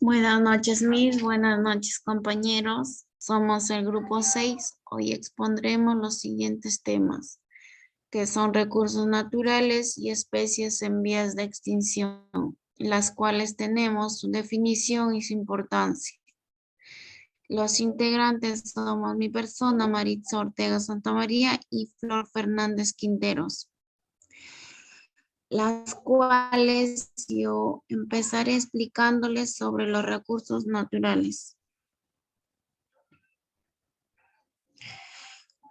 Buenas noches, Miss. Buenas noches, compañeros. Somos el grupo 6. Hoy expondremos los siguientes temas, que son recursos naturales y especies en vías de extinción, las cuales tenemos su definición y su importancia. Los integrantes somos mi persona, Maritza Ortega Santamaría y Flor Fernández Quinteros, las cuales yo empezaré explicándoles sobre los recursos naturales.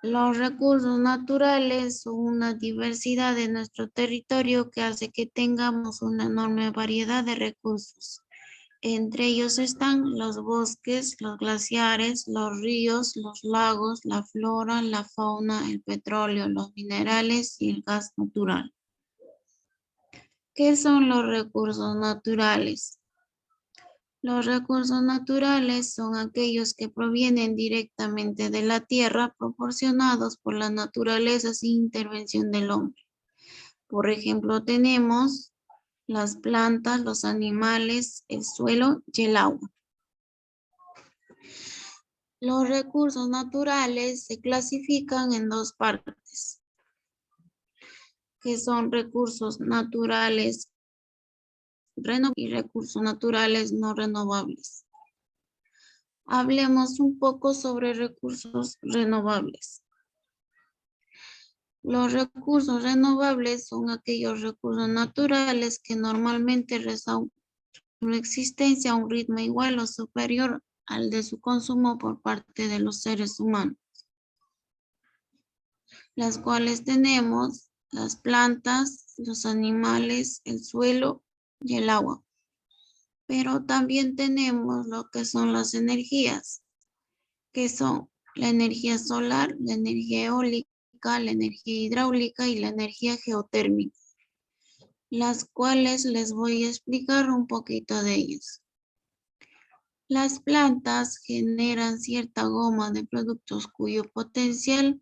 Los recursos naturales son una diversidad de nuestro territorio que hace que tengamos una enorme variedad de recursos. Entre ellos están los bosques, los glaciares, los ríos, los lagos, la flora, la fauna, el petróleo, los minerales y el gas natural. ¿Qué son los recursos naturales? Los recursos naturales son aquellos que provienen directamente de la tierra, proporcionados por la naturaleza sin intervención del hombre. Por ejemplo, tenemos las plantas, los animales, el suelo y el agua. Los recursos naturales se clasifican en dos partes, que son recursos naturales renovables y recursos naturales no renovables. Hablemos un poco sobre recursos renovables. Los recursos renovables son aquellos recursos naturales que normalmente resuelven su existencia a un ritmo igual o superior al de su consumo por parte de los seres humanos, las cuales tenemos las plantas, los animales, el suelo y el agua. Pero también tenemos lo que son las energías, que son la energía solar, la energía eólica, la energía hidráulica y la energía geotérmica, las cuales les voy a explicar un poquito de ellas. Las plantas generan cierta gama de productos cuyo potencial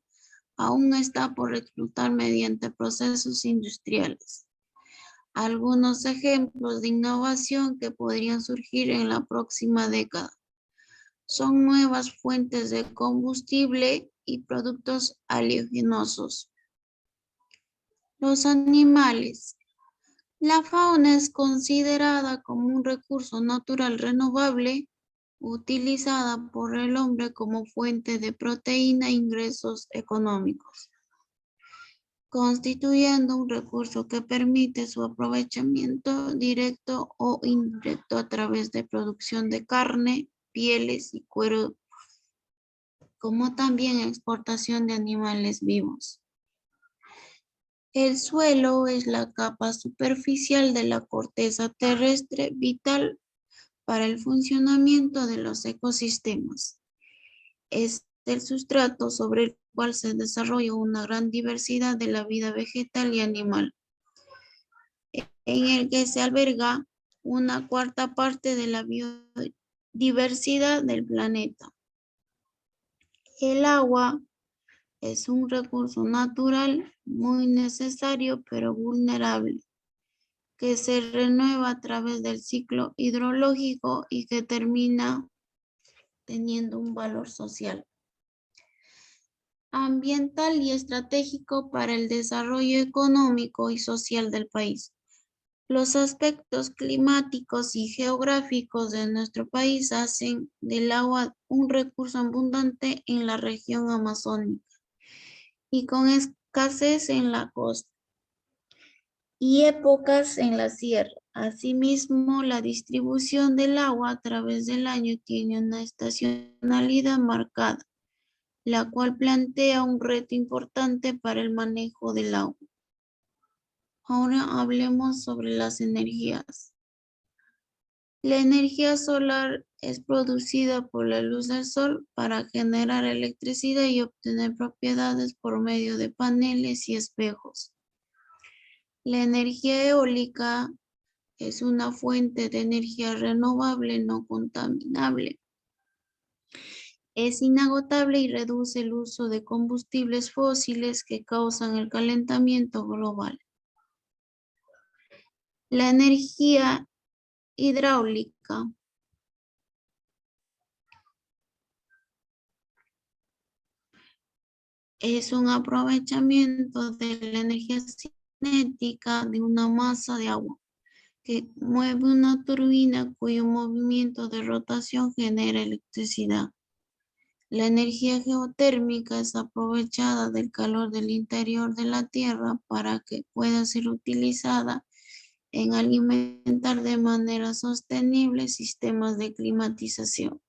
aún está por explotar mediante procesos industriales. Algunos ejemplos de innovación que podrían surgir en la próxima década son nuevas fuentes de combustible y productos oleaginosos. Los animales. La fauna es considerada como un recurso natural renovable utilizada por el hombre como fuente de proteína e ingresos económicos, constituyendo un recurso que permite su aprovechamiento directo o indirecto a través de producción de carne, pieles y cuero, como también exportación de animales vivos. El suelo es la capa superficial de la corteza terrestre vital para el funcionamiento de los ecosistemas. Es el sustrato sobre el cual se desarrolla una gran diversidad de la vida vegetal y animal, en el que se alberga una cuarta parte de la biodiversidad del planeta. El agua es un recurso natural muy necesario pero vulnerable, que se renueva a través del ciclo hidrológico y que termina teniendo un valor social, ambiental y estratégico para el desarrollo económico y social del país. Los aspectos climáticos y geográficos de nuestro país hacen del agua un recurso abundante en la región amazónica y con escasez en la costa y épocas en la sierra. Asimismo, la distribución del agua a través del año tiene una estacionalidad marcada, la cual plantea un reto importante para el manejo del agua. Ahora hablemos sobre las energías. La energía solar es producida por la luz del sol para generar electricidad y obtener propiedades por medio de paneles y espejos. La energía eólica es una fuente de energía renovable no contaminable. Es inagotable y reduce el uso de combustibles fósiles que causan el calentamiento global. La energía hidráulica es un aprovechamiento de la energía cinética de una masa de agua que mueve una turbina cuyo movimiento de rotación genera electricidad. La energía geotérmica es aprovechada del calor del interior de la Tierra para que pueda ser utilizada en alimentar de manera sostenible sistemas de climatización.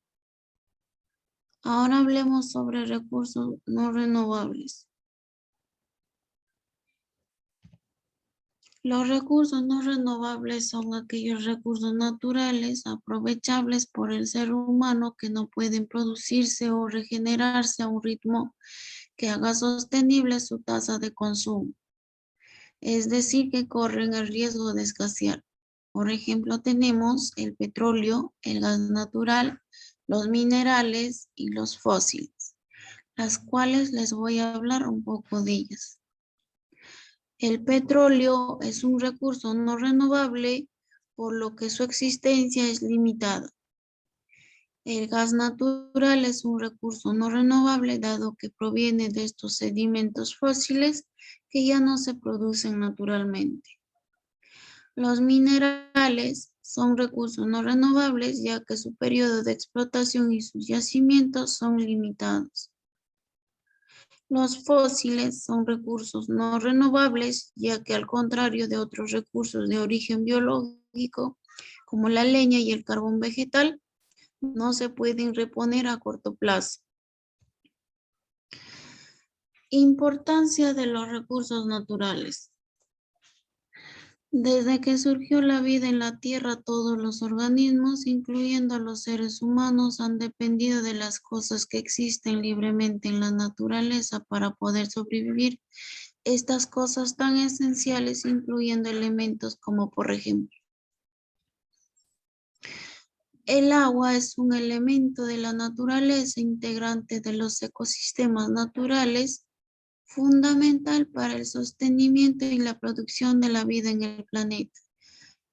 Ahora hablemos sobre recursos no renovables. Los recursos no renovables son aquellos recursos naturales aprovechables por el ser humano que no pueden producirse o regenerarse a un ritmo que haga sostenible su tasa de consumo. Es decir, que corren el riesgo de escasear. Por ejemplo, tenemos el petróleo, el gas natural, los minerales y los fósiles, las cuales les voy a hablar un poco de ellas. El petróleo es un recurso no renovable, por lo que su existencia es limitada. El gas natural es un recurso no renovable, dado que proviene de estos sedimentos fósiles que ya no se producen naturalmente. Los minerales son recursos no renovables, ya que su periodo de explotación y sus yacimientos son limitados. Los fósiles son recursos no renovables, ya que al contrario de otros recursos de origen biológico, como la leña y el carbón vegetal, no se pueden reponer a corto plazo. Importancia de los recursos naturales. Desde que surgió la vida en la Tierra, todos los organismos, incluyendo los seres humanos, han dependido de las cosas que existen libremente en la naturaleza para poder sobrevivir. Estas cosas tan esenciales incluyendo elementos como, por ejemplo, el agua es un elemento de la naturaleza integrante de los ecosistemas naturales, fundamental para el sostenimiento y la producción de la vida en el planeta,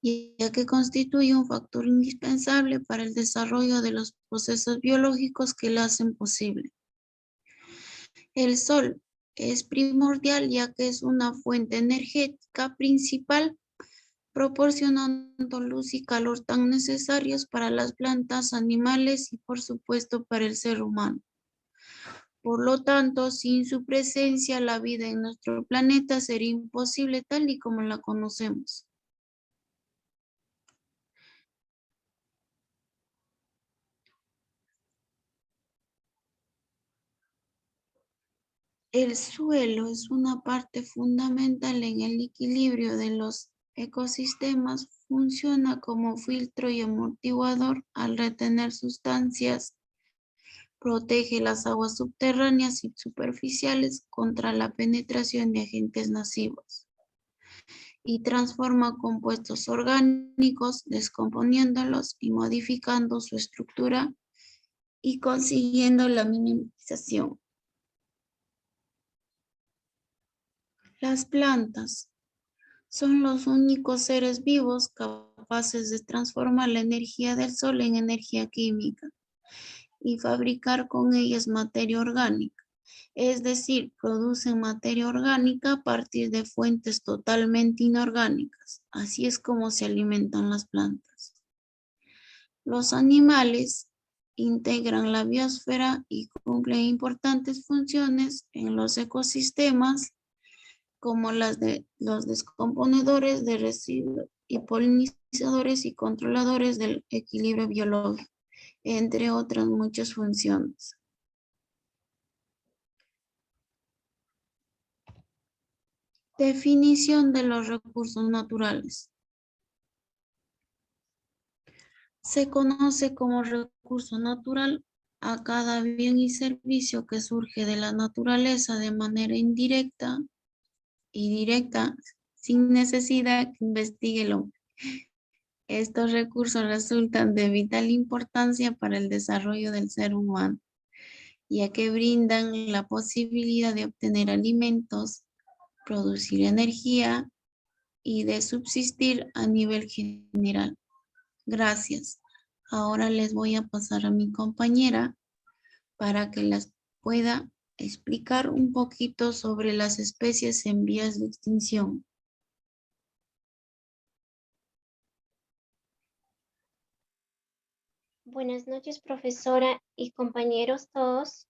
ya que constituye un factor indispensable para el desarrollo de los procesos biológicos que la hacen posible. El sol es primordial ya que es una fuente energética principal, proporcionando luz y calor tan necesarios para las plantas, animales y por supuesto para el ser humano. Por lo tanto, sin su presencia, la vida en nuestro planeta sería imposible tal y como la conocemos. El suelo es una parte fundamental en el equilibrio de los ecosistemas. Funciona como filtro y amortiguador al retener sustancias, protege las aguas subterráneas y superficiales contra la penetración de agentes nocivos y transforma compuestos orgánicos, descomponiéndolos y modificando su estructura y consiguiendo la minimización. Las plantas son los únicos seres vivos capaces de transformar la energía del sol en energía química y fabricar con ellas materia orgánica. Es decir, producen materia orgánica a partir de fuentes totalmente inorgánicas. Así es como se alimentan las plantas. Los animales integran la biosfera y cumplen importantes funciones en los ecosistemas, como las de los descomponedores de residuos y polinizadores y controladores del equilibrio biológico, entre otras muchas funciones. Definición de los recursos naturales. Se conoce como recurso natural a cada bien y servicio que surge de la naturaleza de manera indirecta y directa, sin necesidad que investigue el hombre. Estos recursos resultan de vital importancia para el desarrollo del ser humano, ya que brindan la posibilidad de obtener alimentos, producir energía y de subsistir a nivel general. Gracias. Ahora les voy a pasar a mi compañera para que las pueda explicar un poquito sobre las especies en vías de extinción. Buenas noches, profesora y compañeros todos.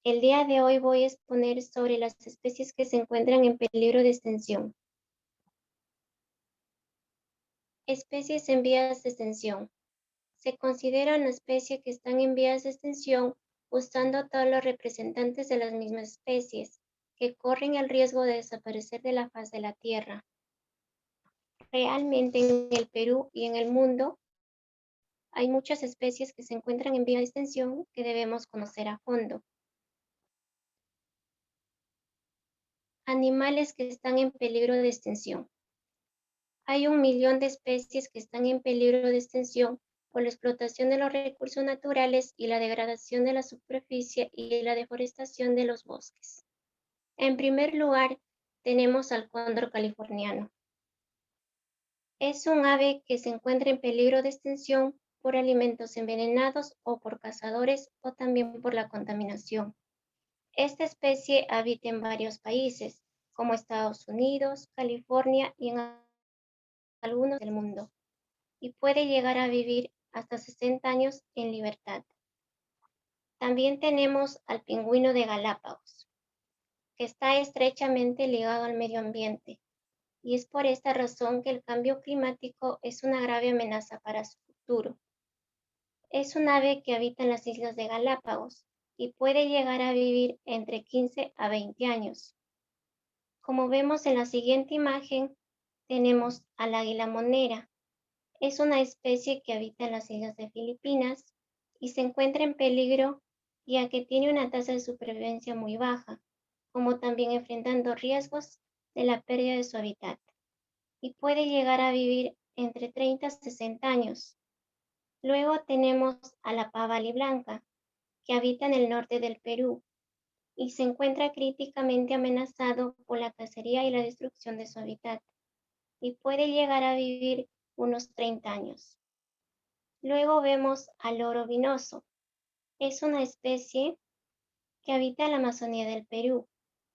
El día de hoy voy a exponer sobre las especies que se encuentran en peligro de extinción. Especies en vías de extinción. Se considera una especie que están en vías de extinción usando a todos los representantes de las mismas especies, que corren el riesgo de desaparecer de la faz de la Tierra. Realmente en el Perú y en el mundo hay muchas especies que se encuentran en vía de extinción que debemos conocer a fondo. Animales que están en peligro de extinción. Hay 1 millón de especies que están en peligro de extinción por la explotación de los recursos naturales y la degradación de la superficie y la deforestación de los bosques. En primer lugar, tenemos al cóndor californiano. Es un ave que se encuentra en peligro de extinción por alimentos envenenados o por cazadores o también por la contaminación. Esta especie habita en varios países, como Estados Unidos, California y en algunos del mundo, y puede llegar a vivir hasta 60 años en libertad. También tenemos al pingüino de Galápagos, que está estrechamente ligado al medio ambiente, y es por esta razón que el cambio climático es una grave amenaza para su futuro. Es un ave que habita en las islas de Galápagos y puede llegar a vivir entre 15 a 20 años. Como vemos en la siguiente imagen, tenemos al águila monera. Es una especie que habita en las islas de Filipinas y se encuentra en peligro ya que tiene una tasa de supervivencia muy baja, como también enfrentando riesgos de la pérdida de su hábitat, y puede llegar a vivir entre 30 a 60 años. Luego tenemos a la pava aliblanca, que habita en el norte del Perú y se encuentra críticamente amenazado por la cacería y la destrucción de su hábitat, y puede llegar a vivir unos 30 años. Luego vemos al loro vinoso. Es una especie que habita en la Amazonía del Perú,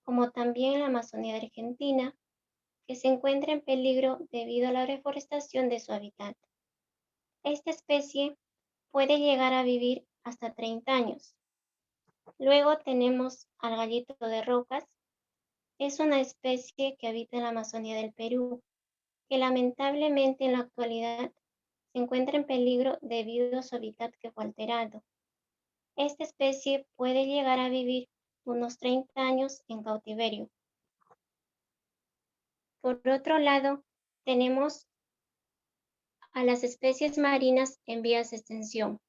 como también en la Amazonía de Argentina, que se encuentra en peligro debido a la reforestación de su hábitat. Esta especie puede llegar a vivir hasta 30 años. Luego tenemos al gallito de rocas. Es una especie que habita en la Amazonía del Perú, que lamentablemente en la actualidad se encuentra en peligro debido a su hábitat que fue alterado. Esta especie puede llegar a vivir unos 30 años en cautiverio. Por otro lado, tenemos a las especies marinas en vías de extinción.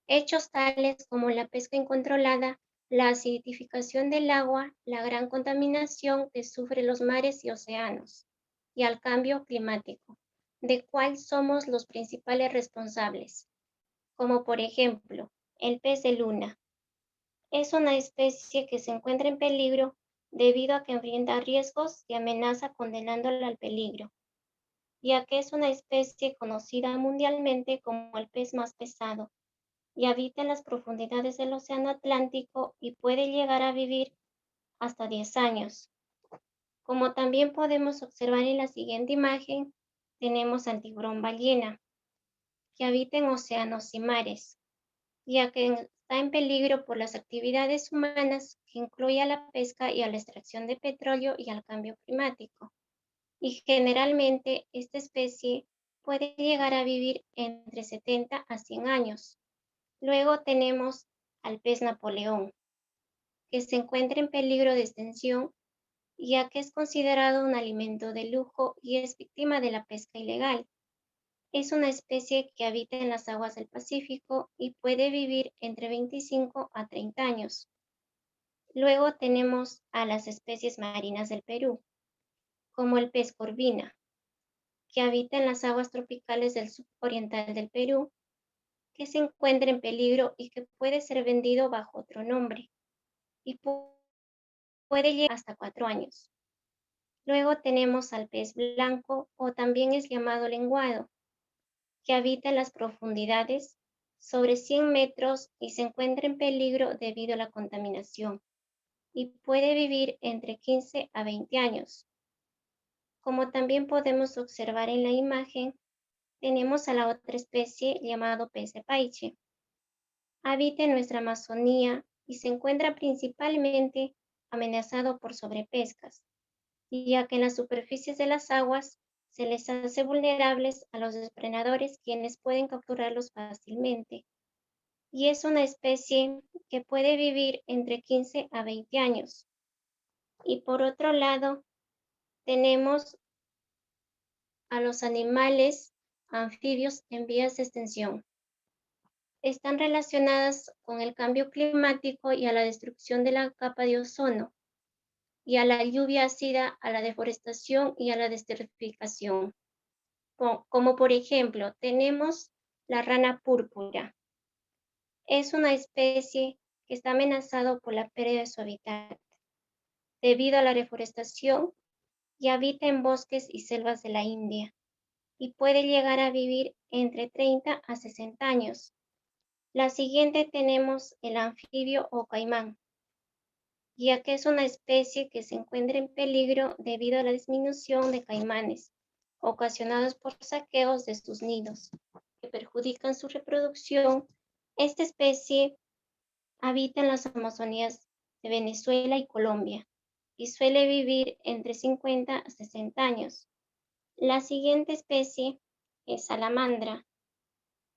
Hechos tales como la pesca incontrolada, la acidificación del agua, la gran contaminación que sufren los mares y océanos, y al cambio climático, de cual somos los principales responsables, como por ejemplo, el pez de luna. Es una especie que se encuentra en peligro debido a que enfrenta riesgos y amenaza condenándola al peligro, ya que es una especie conocida mundialmente como el pez más pesado y habita en las profundidades del Océano Atlántico y puede llegar a vivir hasta 10 años. Como también podemos observar en la siguiente imagen, tenemos al tiburón ballena, que habita en océanos y mares, ya que está en peligro por las actividades humanas que incluye a la pesca y a la extracción de petróleo y al cambio climático. Y generalmente esta especie puede llegar a vivir entre 70 a 100 años. Luego tenemos al pez Napoleón, que se encuentra en peligro de extinción ya que es considerado un alimento de lujo y es víctima de la pesca ilegal. Es una especie que habita en las aguas del Pacífico y puede vivir entre 25 a 30 años. Luego tenemos a las especies marinas del Perú, como el pez corvina, que habita en las aguas tropicales del suroriental del Perú, que se encuentra en peligro y que puede ser vendido bajo otro nombre, y puede llegar hasta 4 años. Luego tenemos al pez blanco, o también es llamado lenguado, que habita en las profundidades sobre 100 metros y se encuentra en peligro debido a la contaminación. y puede vivir entre 15 a 20 años. Como también podemos observar en la imagen, tenemos a la otra especie llamado pez de paiche. Habita en nuestra Amazonía y se encuentra principalmente amenazado por sobrepescas, ya que en las superficies de las aguas se les hace vulnerables a los depredadores quienes pueden capturarlos fácilmente. Y es una especie que puede vivir entre 15 a 20 años. Y por otro lado, tenemos a los animales anfibios en vías de extinción. Están relacionadas con el cambio climático y a la destrucción de la capa de ozono, y a la lluvia ácida, a la deforestación y a la desertificación. Como por ejemplo, tenemos la rana púrpura. Es una especie que está amenazada por la pérdida de su hábitat debido a la deforestación y habita en bosques y selvas de la India y puede llegar a vivir entre 30 a 60 años. La siguiente tenemos el anfibio o caimán, ya que es una especie que se encuentra en peligro debido a la disminución de caimanes ocasionados por saqueos de sus nidos, que perjudican su reproducción. Esta especie habita en las Amazonías de Venezuela y Colombia y suele vivir entre 50 a 60 años. La siguiente especie es salamandra.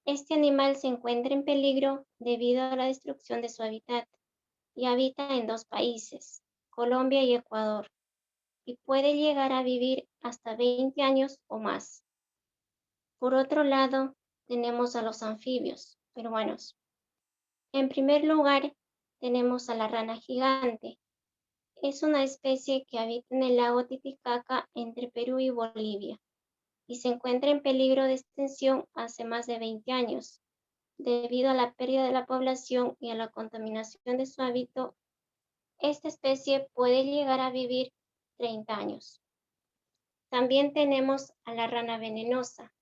Este animal se encuentra en peligro debido a la destrucción de su hábitat y habita en dos países, Colombia y Ecuador, y puede llegar a vivir hasta 20 años o más. Por otro lado, tenemos a los anfibios peruanos. En primer lugar, tenemos a la rana gigante. Es una especie que habita en el lago Titicaca entre Perú y Bolivia y se encuentra en peligro de extinción hace más de 20 años, debido a la pérdida de la población y a la contaminación de su hábitat. Esta especie puede llegar a vivir 30 años. También tenemos a la rana venenosa,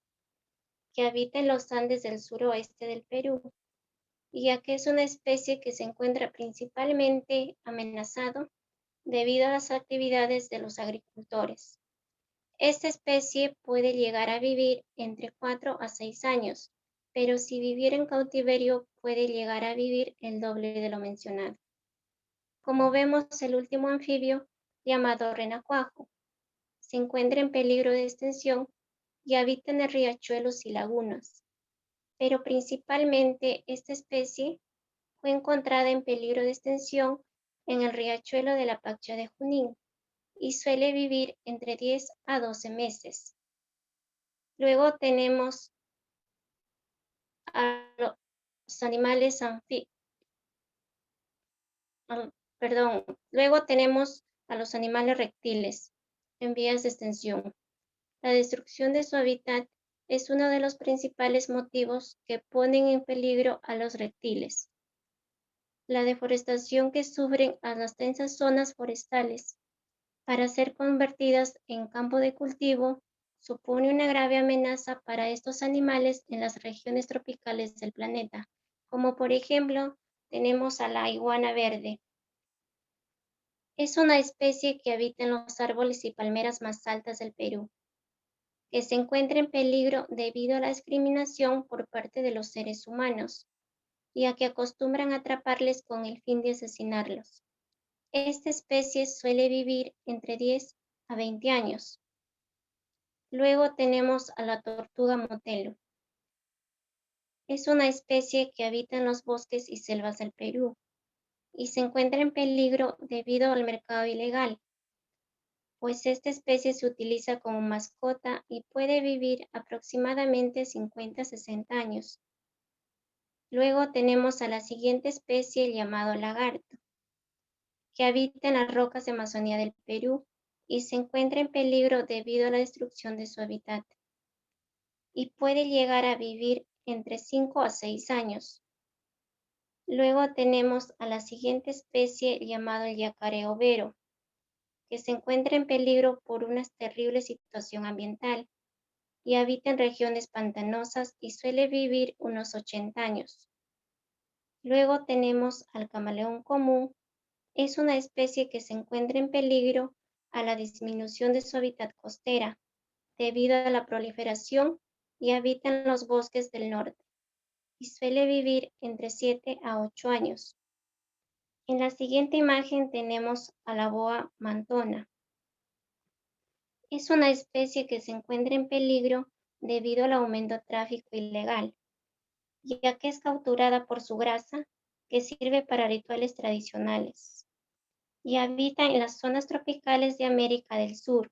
que habita en los Andes del suroeste del Perú, ya que es una especie que se encuentra principalmente amenazado debido a las actividades de los agricultores. Esta especie puede llegar a vivir entre 4 a 6 años, pero si viviera en cautiverio puede llegar a vivir el doble de lo mencionado. Como vemos, el último anfibio, llamado renacuajo, se encuentra en peligro de extinción y habita en riachuelos y lagunas, pero principalmente esta especie fue encontrada en peligro de extinción en el riachuelo de la Pacha de Junín y suele vivir entre 10 a 12 meses. Luego tenemos a los animales luego tenemos a los animales reptiles en vías de extinción. La destrucción de su hábitat es uno de los principales motivos que ponen en peligro a los reptiles. La deforestación que sufren a las densas zonas forestales para ser convertidas en campo de cultivo supone una grave amenaza para estos animales en las regiones tropicales del planeta, como por ejemplo tenemos a la iguana verde. Es una especie que habita en los árboles y palmeras más altas del Perú, que se encuentra en peligro debido a la discriminación por parte de los seres humanos, ya que acostumbran a atraparles con el fin de asesinarlos. Esta especie suele vivir entre 10 a 20 años. Luego tenemos a la tortuga motelo. Es una especie que habita en los bosques y selvas del Perú y se encuentra en peligro debido al mercado ilegal, pues esta especie se utiliza como mascota y puede vivir aproximadamente 50 a 60 años. Luego tenemos a la siguiente especie llamado lagarto, que habita en las rocas de Amazonía del Perú y se encuentra en peligro debido a la destrucción de su hábitat y puede llegar a vivir entre 5 a 6 años. Luego tenemos a la siguiente especie llamado el yacaré overo, que se encuentra en peligro por una terrible situación ambiental y habita en regiones pantanosas y suele vivir unos 80 años. Luego tenemos al camaleón común, Es una especie que se encuentra en peligro a la disminución de su hábitat costera debido a la proliferación y habita en los bosques del norte y suele vivir entre 7 a 8 años. En la siguiente imagen tenemos a la boa mantona. Es una especie que se encuentra en peligro debido al aumento del tráfico ilegal, ya que es capturada por su grasa, que sirve para rituales tradicionales, y habita en las zonas tropicales de América del Sur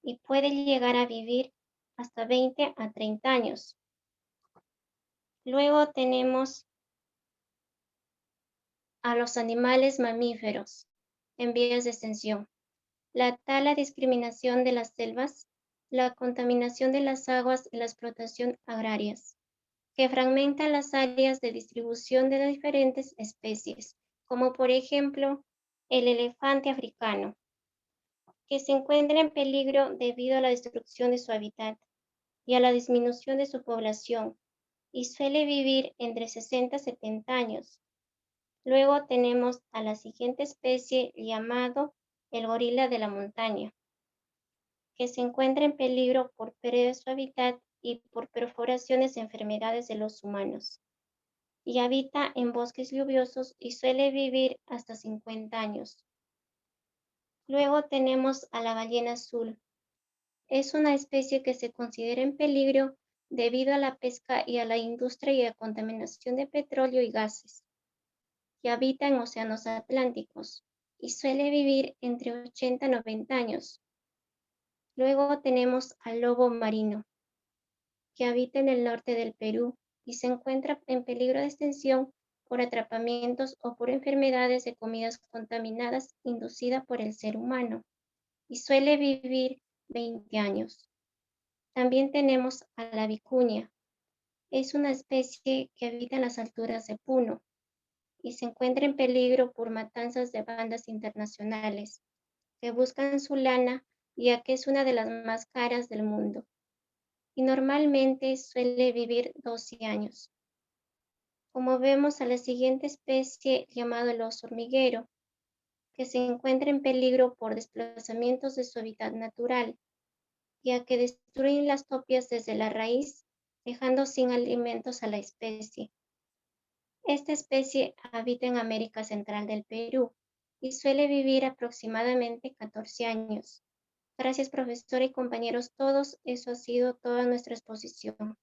y puede llegar a vivir hasta 20 a 30 años. Luego tenemos a los animales mamíferos en vías de extinción. La tala y discriminación de las selvas, la contaminación de las aguas y la explotación agrarias, que fragmentan las áreas de distribución de las diferentes especies, como por ejemplo el elefante africano, que se encuentra en peligro debido a la destrucción de su hábitat y a la disminución de su población, y suele vivir entre 60 a 70 años. Luego tenemos a la siguiente especie llamado el gorila de la montaña, que se encuentra en peligro por pérdida de su hábitat y por perforaciones y enfermedades de los humanos, y habita en bosques lluviosos y suele vivir hasta 50 años. Luego tenemos a la ballena azul. Es una especie que se considera en peligro debido a la pesca y a la industria y a contaminación de petróleo y gases, que habita en océanos atlánticos y suele vivir entre 80 y 90 años. Luego tenemos al lobo marino, que habita en el norte del Perú y se encuentra en peligro de extinción por atrapamientos o por enfermedades de comidas contaminadas inducidas por el ser humano, y suele vivir 20 años. También tenemos a la vicuña. Es una especie que habita en las alturas de Puno y se encuentra en peligro por matanzas de bandas internacionales que buscan su lana, ya que es una de las más caras del mundo, y normalmente suele vivir 12 años. Como vemos a la siguiente especie llamado el oso hormiguero, que se encuentra en peligro por desplazamientos de su hábitat natural, ya que destruyen las topias desde la raíz, dejando sin alimentos a la especie. Esta especie habita en América Central del Perú y suele vivir aproximadamente 14 años. Gracias, profesora y compañeros todos. Eso ha sido toda nuestra exposición.